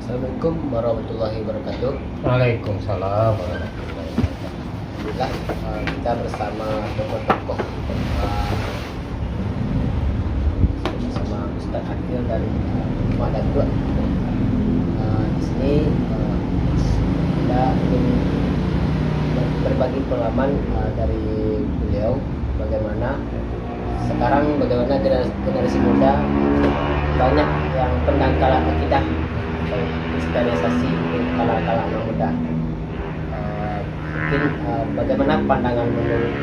Assalamualaikum warahmatullahi wabarakatuh. Waalaikumsalam warahmatullahi wabarakatuh. Alhamdulillah, kita bersama tokoh-tokoh bersama Ustadz Akil dari Madang 2. Di sini kita ingin berbagi pengalaman dari beliau bagaimana generasi muda banyak yang pendangkalan akidah atau kristenisasi kala-kala anak muda. Mungkin bagaimana pandangan menurut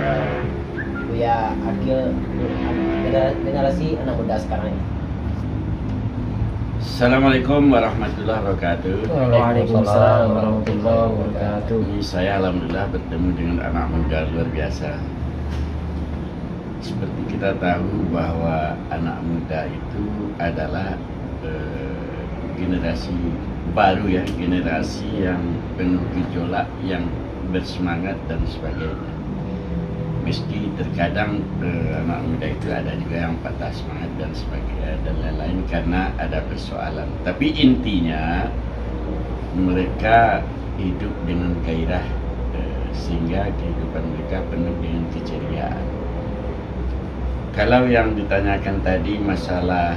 Buya Akil generasi anak muda sekarang ini? Assalamualaikum warahmatullahi wabarakatuh. Waalaikumsalam warahmatullahi wabarakatuh. Ini saya alhamdulillah bertemu dengan anak muda luar biasa. Seperti kita tahu bahwa anak muda itu adalah generasi baru ya, generasi yang penuh gejolak, yang bersemangat dan sebagainya. Meski terkadang anak muda itu ada juga yang patah semangat dan sebagainya dan lain-lain karena ada persoalan. Tapi intinya mereka hidup dengan gairah sehingga kehidupan mereka penuh dengan keceriaan. Kalau yang ditanyakan tadi masalah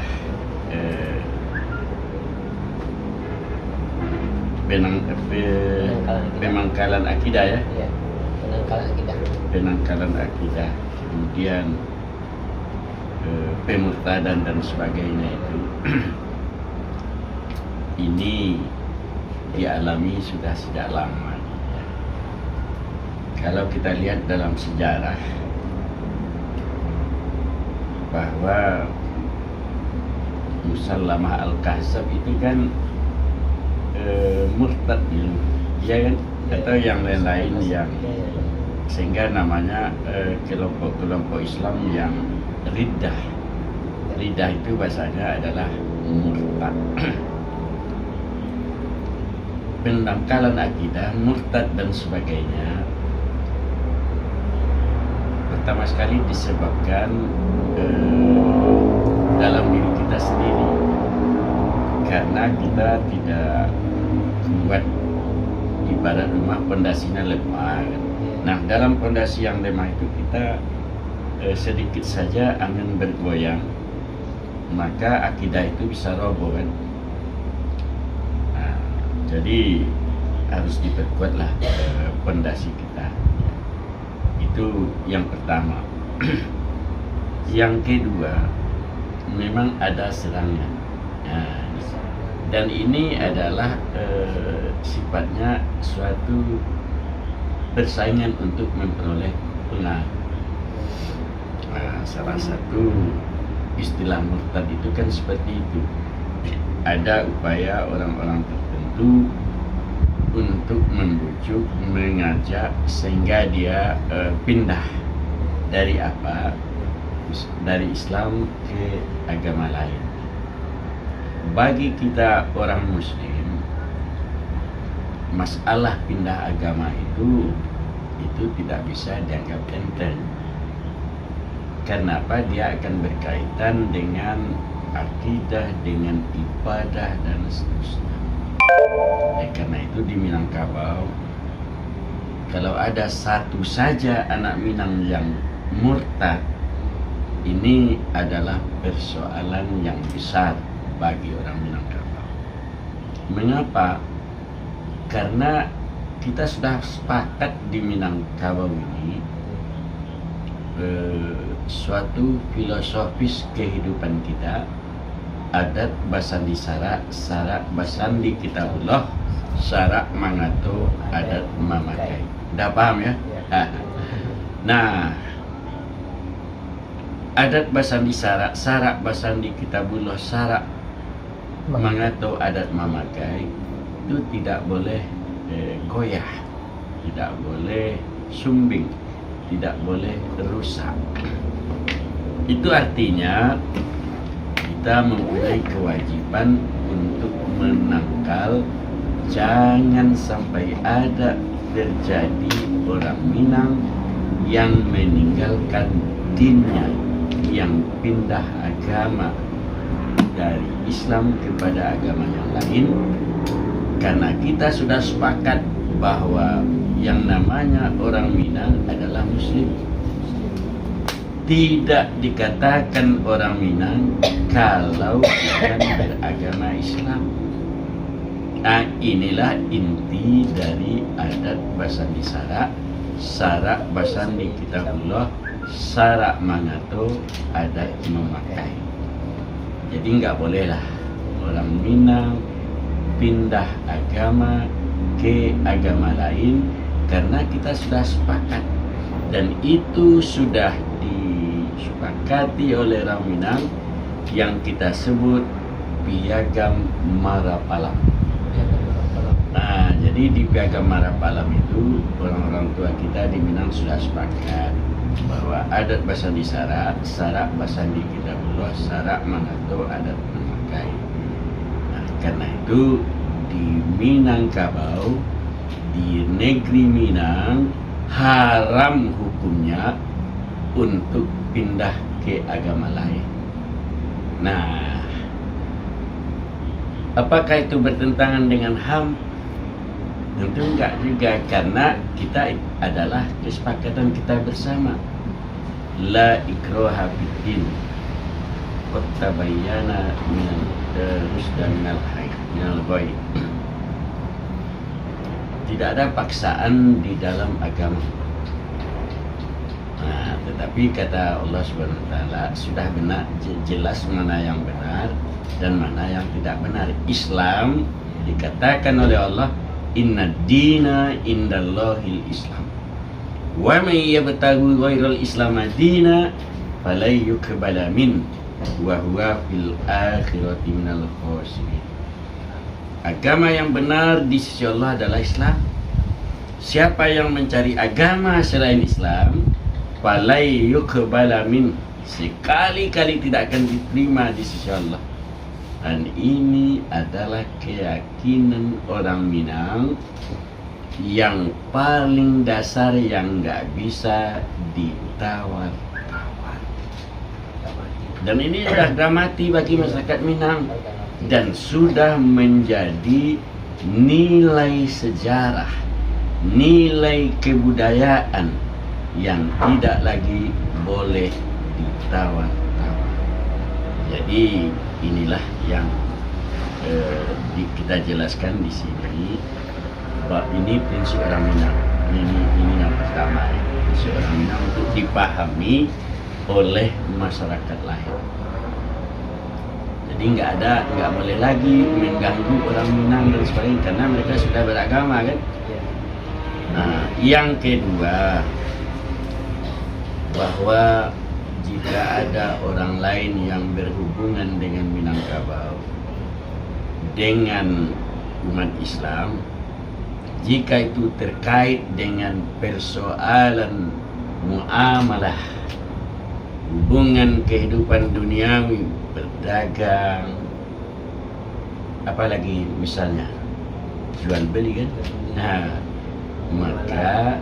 pemangkalan akidah ya, Iya, penangkalan akidah. penangkalan akidah, kemudian pemurtadan dan sebagainya itu ini dialami sudah sejak lama. Kalau kita lihat dalam sejarah bahwa Musallamah Al-Kahzab itu kan murtad dulu, ya kan, atau yang lain-lain yang sehingga namanya kelompok-kelompok Islam yang riddah. Riddah itu bahasanya adalah murtad. Pendangkalan akidah, murtad dan sebagainya pertama sekali disebabkan dalam diri kita sendiri karena kita tidak kuat, ibarat rumah pondasinya lemah. Nah, dalam pondasi yang lemah itu kita sedikit saja angin bergoyang, maka akidah itu bisa roboh kan. Nah, jadi harus diperkuatlah pondasi kita. Itu yang pertama. Yang kedua, memang ada serangan. Nah, dan ini adalah sifatnya suatu persaingan untuk memperoleh pengaruh. Nah, salah satu istilah murtad itu kan seperti itu. Ada upaya orang-orang tertentu untuk membujuk, mengajak sehingga dia pindah dari apa? Dari Islam ke agama lain. Bagi kita orang Muslim, masalah pindah agama itu tidak bisa dianggap enteng. Karena apa? Dia akan berkaitan dengan akidah, dengan ibadah dan seterusnya. Karena itu di Minangkabau, kalau ada satu saja anak Minang yang murtad, ini adalah persoalan yang besar bagi orang Minangkabau. Mengapa? Karena kita sudah sepakat di Minangkabau ini suatu filosofis kehidupan kita, adat basandi sarak, sarak basandi kitabullah, sarak mangato adat mamakai. Udah paham ya? Nah, adat basandi sarak, sarak basandi kitabullah, sarak mangato adat mamakai itu tidak boleh goyah, tidak boleh sumbing, tidak boleh rusak. Itu artinya kita mempunyai kewajiban untuk menangkal, jangan sampai ada terjadi orang Minang yang meninggalkan dinnya, yang pindah agama dari Islam kepada agama yang lain karena kita sudah sepakat bahwa yang namanya orang Minang adalah Muslim. Tidak dikatakan orang Minang kalau bukan beragama Islam. Nah, inilah inti dari adat Basandi Sarak, Sarak Basandi Kitabullah, Sarak Mangato adat memakai. Jadi nggak bolehlah orang Minang pindah agama ke agama lain, karena kita sudah sepakat dan itu sudah disepakati oleh orang Minang yang kita sebut Piagam Marapalam. Nah, jadi di Piagam Marapalam itu orang-orang tua kita di Minang sudah sepakat bahwa adat Basandi Sarak, Sarak Basandi Kitabullah, Sarak Mangato adat memakai. Nah, karena itu di Minangkabau, di negeri Minang, haram hukumnya untuk pindah ke agama lain. Nah, apakah itu bertentangan dengan HAM? Tentu enggak juga, karena kita adalah kesepakatan kita bersama. La ikraha fiddin, qad tabayyana minal rusyd minal ghayy. Tidak ada paksaan di dalam agama. Nah, tetapi kata Allah Subhanahu wa taala sudah benar, jelas mana yang benar dan mana yang tidak benar. Islam dikatakan oleh Allah, inna dina indallahil Islam. Wa may yabtaghi ghairal Islam dina falay yuqbala min wa huwa fil akhirati minal khasirin. Agama yang benar di sisi Allah adalah Islam. Siapa yang mencari agama selain Islam, falay yuqbala min, sekali-kali tidak akan diterima di sisi Allah. Dan ini adalah keyakinan orang Minang yang paling dasar, yang nggak bisa ditawar-tawar. Dan ini sudah dramati bagi masyarakat Minang dan sudah menjadi nilai sejarah, nilai kebudayaan yang tidak lagi boleh ditawar-tawar. Jadi inilah yang kita jelaskan di sini, bahwa ini prinsip orang Minang. Ini yang pertama, prinsip orang Minang untuk dipahami oleh masyarakat lain. Jadi nggak boleh lagi mengganggu orang Minang dan sebagainya, karena mereka sudah beragama kan. Nah, yang kedua, bahwa jika ada orang lain yang berhubungan dengan Minangkabau, dengan umat Islam, jika itu terkait dengan persoalan muamalah, hubungan kehidupan duniawi, berdagang, apalagi misalnya jual beli kan, nah, maka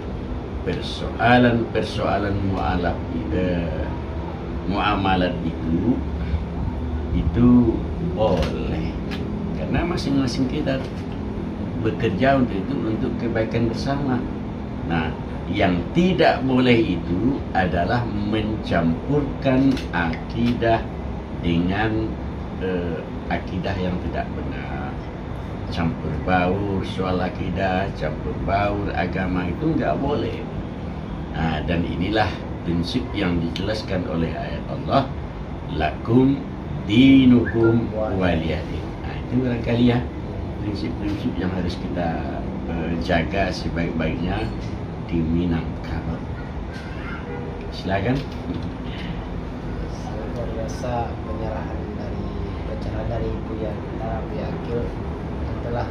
persoalan muamalat itu boleh, karena masing-masing kita bekerja untuk kebaikan bersama. Nah, yang tidak boleh itu adalah mencampurkan akidah dengan akidah yang tidak benar. Campur baur soal akidah, campur baur agama, itu nggak boleh. Nah, dan inilah prinsip yang dijelaskan oleh ayat Allah, lakum dinukum waliyadin. Nah, itu barangkali ya prinsip-prinsip yang harus kita jaga sebaik-baiknya di Minangkabau. Silakan. Luar biasa penyerahan dari bicara dari Buya Akil yang telah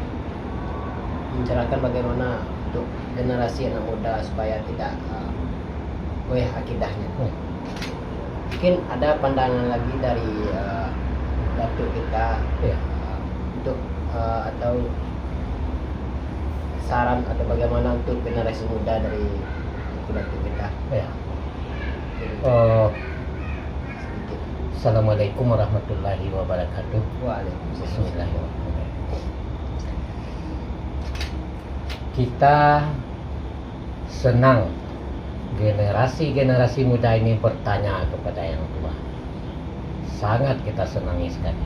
mencerahkan bagaimana untuk generasi anak muda supaya tidak goyah akidahnya. Mungkin ada pandangan lagi dari datuk kita untuk atau saran atau bagaimana untuk generasi muda dari datuk kita. Sedikit. Assalamualaikum warahmatullahi wabarakatuh. Waalaikumsalam. Bismillahirrahmanirrahim. kita senang generasi muda ini bertanya kepada yang tua. Sangat kita senangi sekali.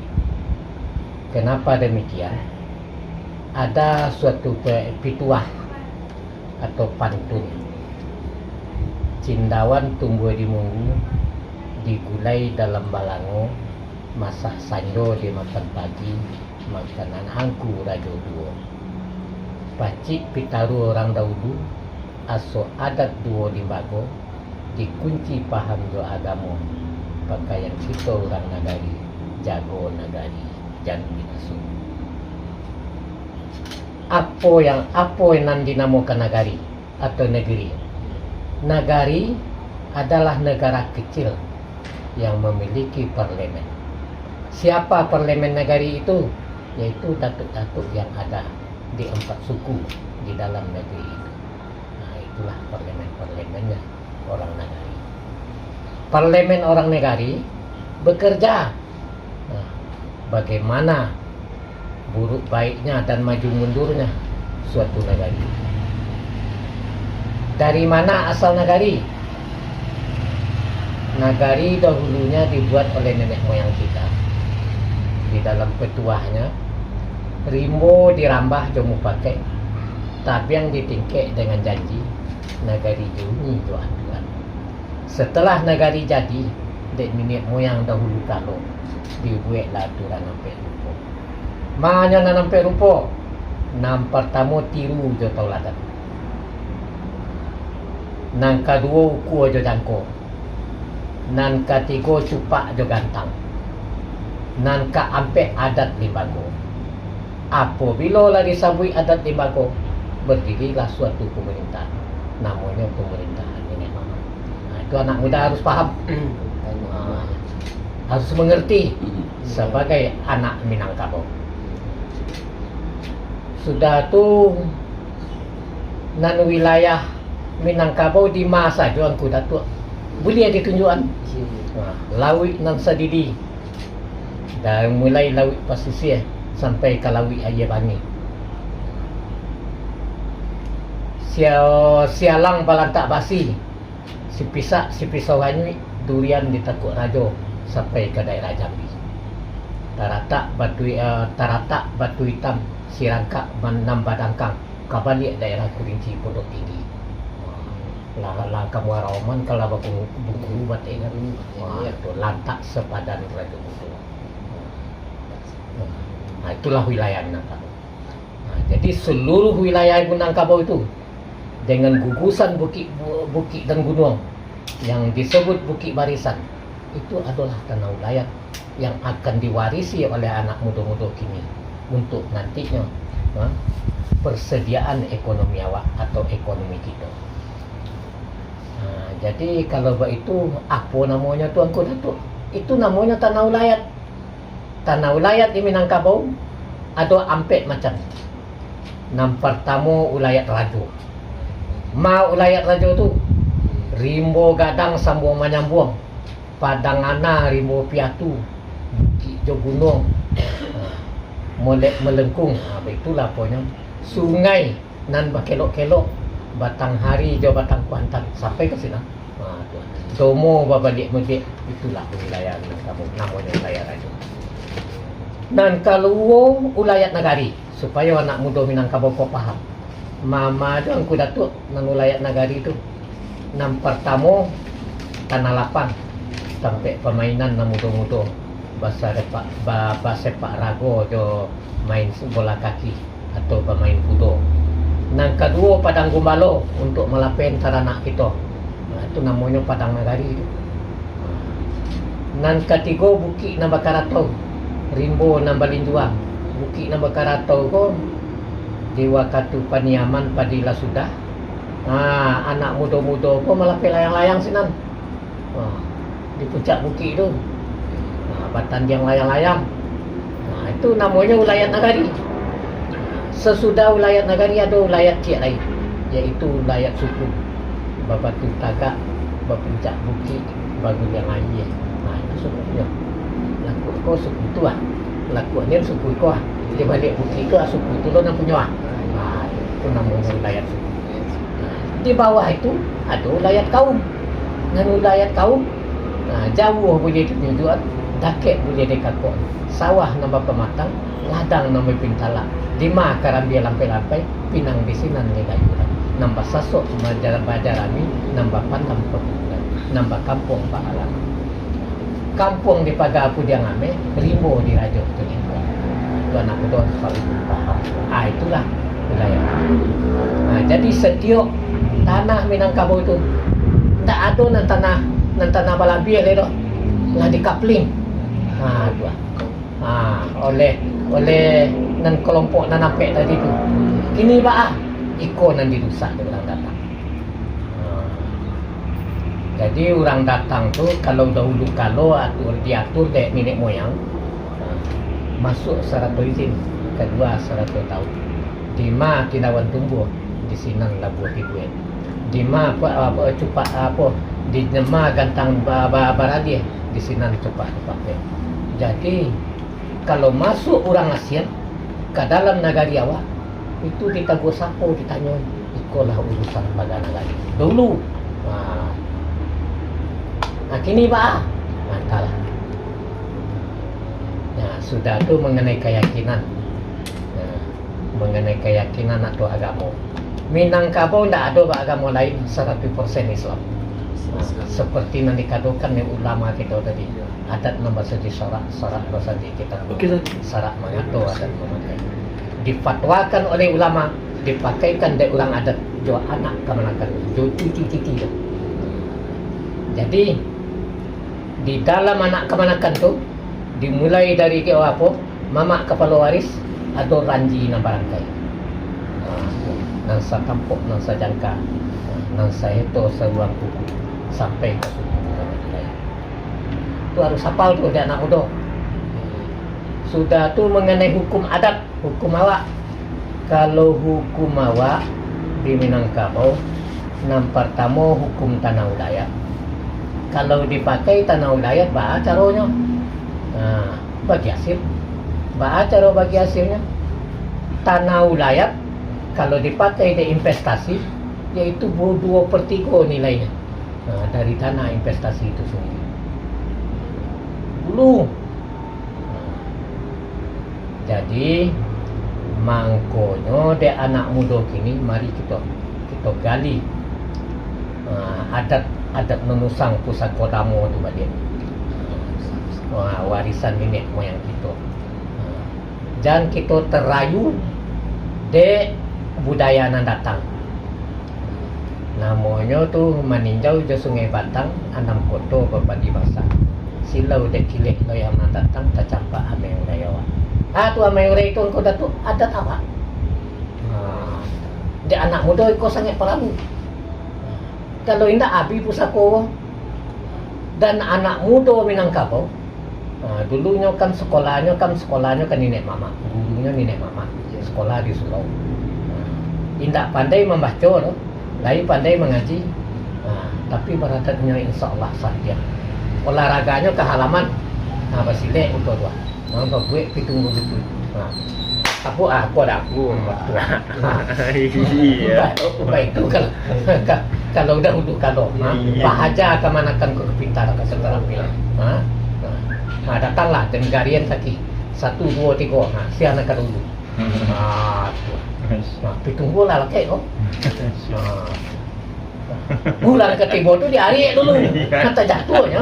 Kenapa demikian? Ada suatu pituah atau pantun. Cindawan tumbuh di munggu, digulai dalam balango, masak sanjo dimakan pagi, makanan angku rajo duo. Pacik pitaru orang dahulu, aso adat duo di bago, dikunci paham do agamo, pakaian sito orang nagari, jago nagari, jangan dinasu. Apa yang dinamakan nagari atau negeri? Nagari adalah negara kecil yang memiliki parlemen. Siapa parlemen nagari itu? Yaitu datuk-datuk yang ada di 4 suku di dalam negeri itu. Nah, itulah parlemennya orang nagari. Parlemen orang nagari bekerja. Nah, bagaimana buruk baiknya dan maju mundurnya suatu nagari. Dari mana asal nagari? Nagari dahulunya dibuat oleh nenek moyang kita. Di dalam petuahnya, rimbo dirambah jomu pakai, tabiang ditingkek dengan janji, nagari juni jo aturan. Setelah nagari jadi, dek nenek moyang dahulu kalau dibuatlah aturan sampai rupo. Mahanya nampai rupo, nam pertama tiru jo tauladan. Nang kedua uku jo jangko. Nan ketiga cupak jo gantang. Nan keempat adat limbago. Apabila lah disabui adat limbago, berdirilah suatu pemerintahan. Namanya pemerintahan nenek mama. Nah, itu anak muda harus paham. Harus mengerti sebagai anak Minangkabau. Sudah tu nan wilayah Minangkabau di masa juang ku datuk boleh ditunjukkan. Lawik nan sadidi dan mulai lawik pasisir sampai ke lawik ayah bangi. Sialang balantak basi, si pisau hanyui durian di Takuk Rajo sampai ke daerah Jambi. Taratak batu hitam sirangkak menam badangkang kabalik daerah Kurinci Pondok Tinggi. Lah kamu araman kalau bakung bungkulu bat ingat itu lantak sepadan Raja Mudo. Nah, itulah wilayah Minangkabau. Nah, jadi seluruh wilayah Minangkabau itu dengan gugusan bukit dan gunung yang disebut Bukit Barisan itu adalah tanah wilayah yang akan diwarisi oleh anak muda-muda kini untuk nantinya persediaan ekonomi awak atau ekonomi kita. Nah, jadi kalau begitu apa namanya Tuanku Datuk? Itu namanya tanah wilayah. Tanah wilayah di Minangkabau ada empat macam. Yang pertama wilayah Rajo. Wilayah Rajo tu rimbo gadang sambung menyambung, padang ana rimbo piatu, bukit jo gunung, molek melengkung. Itulah pokoknya sungai nan berkelok-kelok, batang hari jo batang kuantan sampai ke sini. Domo babalik mudik, itulah wilayah Minangkabau, namanya wilayah Rajo. Dan kalau wilayah nagari supaya anak muda Minangkabau kau faham. Mama tu angku datuk nang wilayah nagari tu. Nam pertama tanah lapang sampai permainan nam muda-muda bahasa sepak raga jo main bola kaki atau bermain kudo. Nang kedua padang gumbalo untuk melapen teranak kita. Nah, itu namanya padang nagari itu. Nang ketiga bukit nam bakaratau. Rimbo nam balinjuang. Bukit nam bakaratau ko di waktu paniaman padila sudah. Anak muda-muda ko malah layang-layang sinan. Di puncak bukit itu. Batan yang layang-layang. Itu namanya wilayah nagari. Sesudah wilayah nagari ada wilayah kiat lain, yaitu wilayah suku. Babatu Tagak, bapuncak bukit, bagu yang air. Itu sukunya. Laku ko suku tua. Laku ni suku ko. Dia balik bukit ko suku tu lo nak punya. itu namanya wilayah suku. Di bawah itu ada wilayah kaum. Dan wilayah kaum, jauh boleh ditunjukkan, dakek boleh dikakon, sawah nambah pematang, ladang nambah pintala, lima karambia lampai-lampai, pinang bisinan nilai ulang, nambah sasok bajarami, nambah pandam perbulan, nambah kampung pahalan. Kampung di Pagapu dia ngame, Rimbo di Rajo Tulipo. Itu anak muda selalu paham. Itulah wilayah. Jadi setiap tanah Minangkabau itu tak ada nan tanah balabi le do. Lah dikapling. Dua. Oleh nan kelompok nan nampek tadi tu. Kini ba iko nan dirusak orang datang. Jadi orang datang tu kalau dahulu diatur dek nenek moyang, masuk syarat berizin, kedua syarat tahu. Dima kinawan tumbuh di sinan labuh tibuan. Dima apa cepat apa di nema gantang baradi di sinan cepat. Jadi kalau masuk orang Asia ke dalam negari awak itu ditago sapo ditanya ikolah urusan pada negari. Dulu kini mantap. Sudah tu mengenai keyakinan. Mengenai keyakinan atau agama. Minangkabau tidak ada agama lain 100% Islam. Seperti yang dikatakan oleh ulama kita tadi. Adat nombor saja syarat saja kita. Syarat mengatur adat memakai. Difatwakan oleh ulama, dipakaikan dari orang adat jo anak kemanakan, jo cucu-cucu. Jadi di dalam anak kemanakan tu dimulai dari mamak kepala waris atau ranji na barangkai. Nang sa kampok, nang sa jangka, nang sa heto sa ruang kuku sampai ke suku wilayah. Itu harus hafal tu dia anak muda. Sudah tu mengenai hukum adat, hukum awak. Kalau hukum awak di Minangkabau, yang pertama hukum tanah wilayah. Kalau dipakai tanah wilayah, bah caranya bagi hasil. Bah cara bagi hasilnya tanah wilayah kalau dipakai di investasi yaitu 2/3 nilainya dari tanah investasi itu sendiri. Dulu jadi mangkonyo de anak muda kini mari kita gali adat menusang pusat kodamo tu badia. Warisan nenek moyang kita. Dan kita terayu de budaya nan datang. Namanya tu meninjau je Sungai Batang, anam koto berbagi bahasa. Silau de kilek lo yang nan datang tercampak ameng dayawa. Tu ameng ray tu engkau datuk adat apa? De anak muda ikut sangat peramu. Kalau indah abi pusako dan anak muda Minangkabau, dulunya kan sekolahnya kan nenek mama, gurunya nenek mama, sekolah di Surau. Indah pandai membaca loh, lain pandai mengaji, tapi beratnya insya Allah saja. Olahraganya ke halaman, basilek untuk dua, nambah gue pitung dulu. Aku ada aku. Iya. Baik itu kalau udah duduk bahagia kemanakan ke kepintaran ke keterampilan. Datanglah dan garian kaki 1, 2, 3. Si anak dulu. Pitung bola lah kayak bulan ketiga tu diarik dulu kata jatuhnya.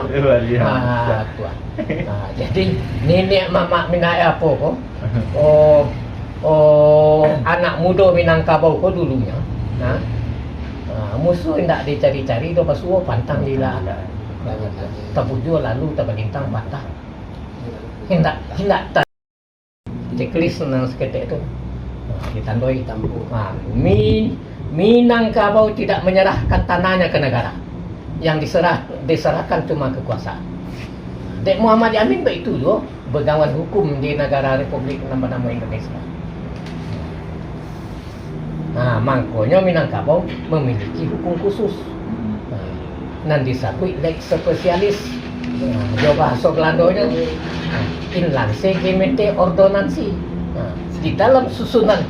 Jadi nenek mama minai apa kok? Anak muda Minangkabau kok dulunya. Musuh tidak dicari-cari tu pasuo pantang lila. Tabujo lalu tabagintang patah. Hendak checklist nang seketik itu. Ditandoi tampu. Minangkabau tidak menyerahkan tanahnya ke negara. Yang diserahkan cuma kekuasaan. Dek Muhammad Amin begitu juga begawan hukum di negara Republik nama-nama Indonesia. Mangkonya Minangkabau memiliki hukum khusus. Nan disakui lex spesialis. Jauh bahasa Belandanya Inlandse Gemeente Ordonansi. Di dalam susunan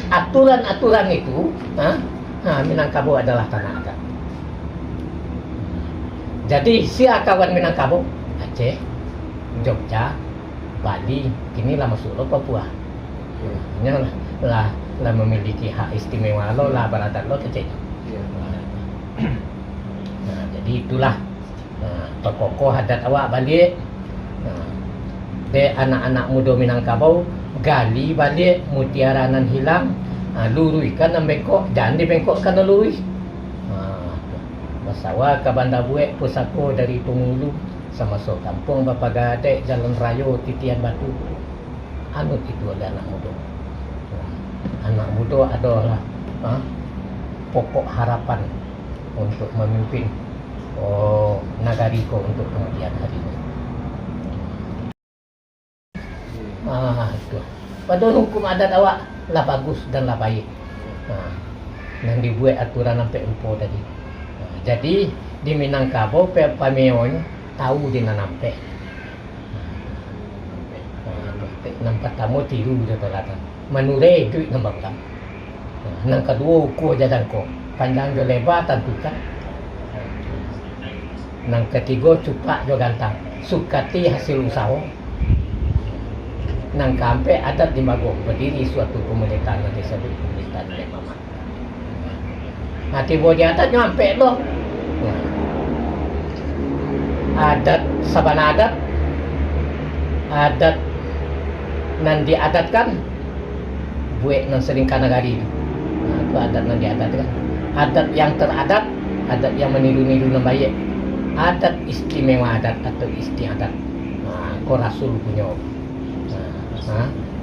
aturan-aturan itu, Minangkabau adalah tanah adat. Jadi kawan Minangkabau, Aceh, Jogja, Bali, kini lah masuk lo Papua. Ini lah memiliki hak istimewa lo lah beradat lo kecil. Nah, jadi itulah tokoh adat awak balik. De anak-anak muda Minangkabau gali balik mutiara nan hilang, luruikan nan bengkok, jangan dibengkokkan nan lurui. Masawa ke Bandar Buek pusako dari Tungulu sama so kampung Bapa Gadek Jalan Rayo Titian Batu. Anut itu ada anak muda. Anak muda adalah pokok harapan untuk memimpin Nagariko untuk kemudian hari ini. Itu. Padahal hukum adat awak lah bagus dan lah baik. Dan dibuat aturan sampai empo tadi. Jadi di Minangkabau pameonya tahu di nanampe. Nampak tamu tiru dia terlata. Menure duit nampak tak. Nang kedua ukur jadan ko. Panjang jo lebar tentukan. Nang ketiga cupak jo gantang. Sukati hasil usaha. Nang kampe adat di Mago berdiri suatu pemerintahan yang disebut pemerintahan Mama. Mati bo di adat nyampe lo. Adat sabana adat nan diadatkan buek nan sering kanagari. Itu adat nan diadatkan. Adat yang teradat, adat yang meniru-niru nan baik. Adat istimewa adat atau istiadat. Ko Rasul punya.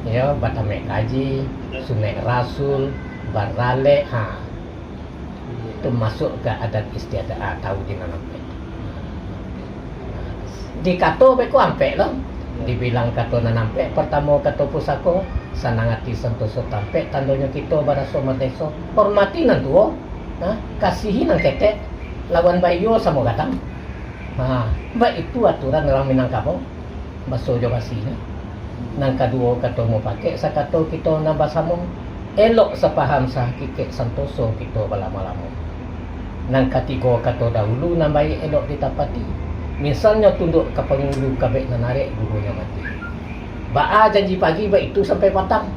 Ya Batame Kaji, Sunai Rasul, Barale, itu masuk ke adat istiadat tahu di mana. Di kato beko ampe lo, dibilang kato nanampe, pertama kato pusako, sanangati santoso tampe, tandonya kita baraso mateso, hormati nantuo, kasihin nang ketek, lawan bayo sama gatang. Baik itu aturan orang Minangkabau, baso jo basina. Nang kedua kato mo pakai, sa kato kita nabasamo, elok sa paham sa kikek santoso kita balama-lamo. Nang ketiga kato dahulu nang baik elok ditapati. Misalnya tunduk ke pengulu kabek narik gurunya mati. Ba'a janji pagi baik itu sampai patang.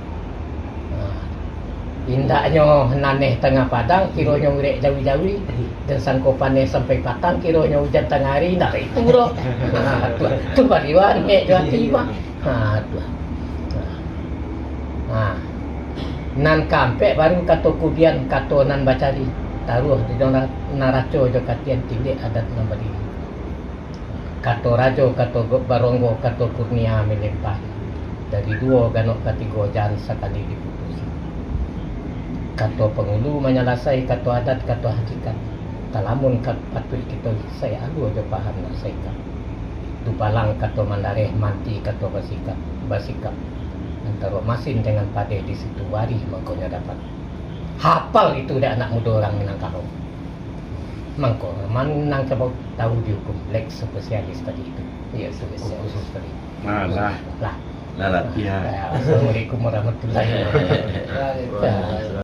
Indaknya naneh tengah padang kiranya urek jawi-jawi dan sangkopannya sampai patang kiranya hujan tengah hari nak itu bro. Tu bariwan mek jual tiba. Nan kampe baru kato kudian kato nan bacari taruh di dalam naraco jo katian tinggi adat nan berdiri. Kato rajo, kato baronggo, kato kurnia melempah. Dari dua ganok ketiga jangan sekali diputus. Kato pengulu menyalasai kato adat, kato hakikat. Talamun patut kita saya alu aja paham nak saya. Dupalang kato mandareh manti kato basikap. Antara masin dengan pade di situ wari makanya dapat. Hafal itu dah anak muda orang Minangkabau. Mangko, Minangkabau tahu dihukum leks spesialis tadi itu. Iya, khusus tadi. Lah. Latihan. Assalamualaikum warahmatullahi wabarakatuh.